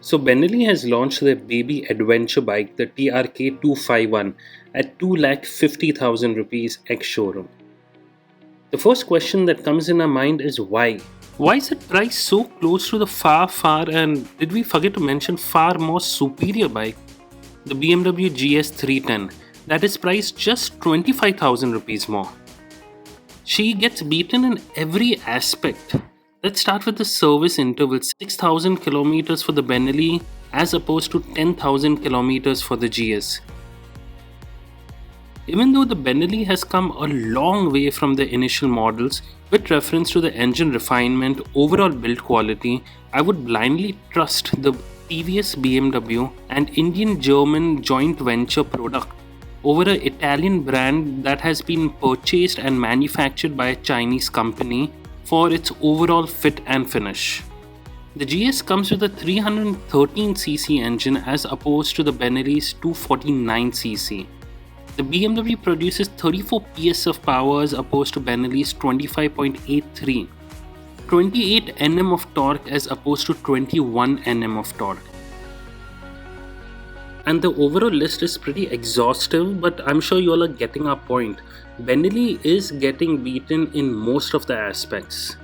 So Benelli has launched their baby adventure bike, the TRK 251, at 2,50,000 rupees ex showroom. The first question that comes in our mind is why? Why is it priced so close to the far and did we forget to mention far more superior bike, the BMW GS 310, that is priced just 25,000 rupees more? She gets beaten in every aspect. Let's start with the service interval, 6,000 kilometers for the Benelli as opposed to 10,000 kilometers for the GS. Even though the Benelli has come a long way from the initial models, with reference to the engine refinement, overall build quality, I would blindly trust the TVS BMW and Indian-German joint venture product over an Italian brand that has been purchased and manufactured by a Chinese company for its overall fit and finish. The GS comes with a 313cc engine as opposed to the Benelli's 249cc. The BMW produces 34 PS of power as opposed to Benelli's 25.83, 28 Nm of torque as opposed to 21 Nm of torque. And the overall list is pretty exhaustive, but I'm sure you all are getting our point. Benelli is getting beaten in most of the aspects.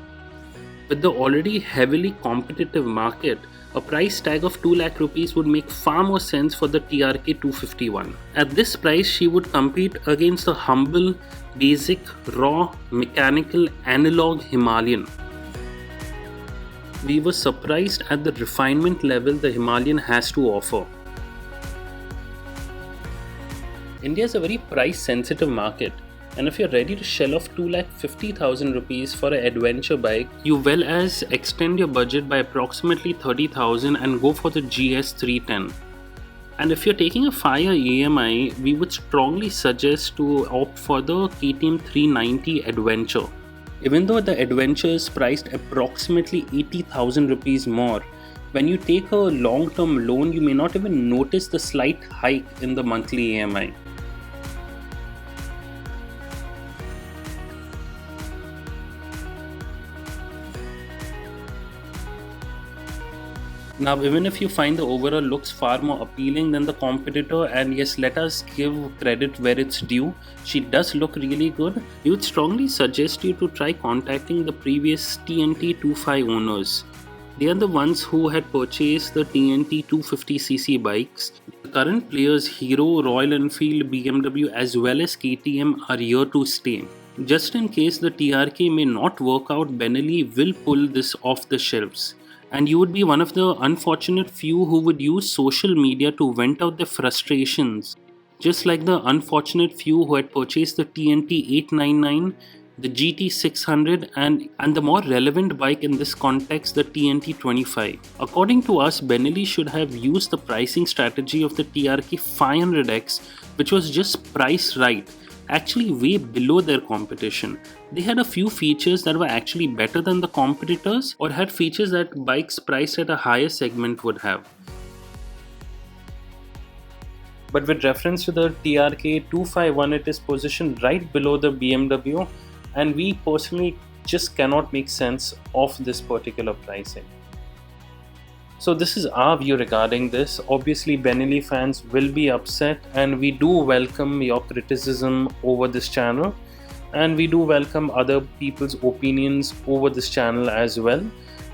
With the already heavily competitive market, a price tag of 2 lakh rupees would make far more sense for the TRK 251. At this price, she would compete against the humble, basic, raw, mechanical, analog Himalayan. We were surprised at the refinement level the Himalayan has to offer. India is a very price sensitive market, and if you're ready to shell off 2,50,000 rupees for an adventure bike, you well as extend your budget by approximately 30,000 and go for the GS 310. And if you're taking a 5-year EMI, we would strongly suggest to opt for the KTM 390 Adventure. Even though the Adventure is priced approximately 80,000 rupees more, when you take a long-term loan, you may not even notice the slight hike in the monthly EMI. Now, even if you find the overall looks far more appealing than the competitor, and yes, let us give credit where it's due, she does look really good, we would strongly suggest you to try contacting the previous TNT 25 owners. They are the ones who had purchased the TNT 250cc bikes. The current players Hero, Royal Enfield, BMW as well as KTM are here to stay. Just in case the TRK may not work out, Benelli will pull this off the shelves. And you would be one of the unfortunate few who would use social media to vent out their frustrations. Just like the unfortunate few who had purchased the TNT 899, the GT 600 and the more relevant bike in this context, the TNT 25. According to us, Benelli should have used the pricing strategy of the TRK 500X, which was just priced right, actually way below their competition. They had a few features that were actually better than the competitors or had features that bikes priced at a higher segment would have. But with reference to the TRK 251, it is positioned right below the BMW, and we personally just cannot make sense of this particular pricing. So this is our view regarding this. Obviously Benelli fans will be upset, and we do welcome your criticism over this channel, and we do welcome other people's opinions over this channel as well.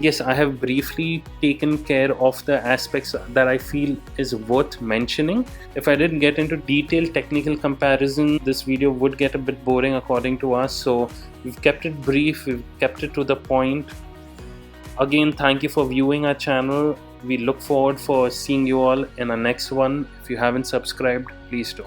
Yes, I have briefly taken care of the aspects that I feel is worth mentioning. If I didn't get into detailed technical comparison, this video would get a bit boring according to us, so we've kept it brief, we've kept it to the point. Again, thank you for viewing our channel. We look forward for seeing you all in our next one. If you haven't subscribed, please do.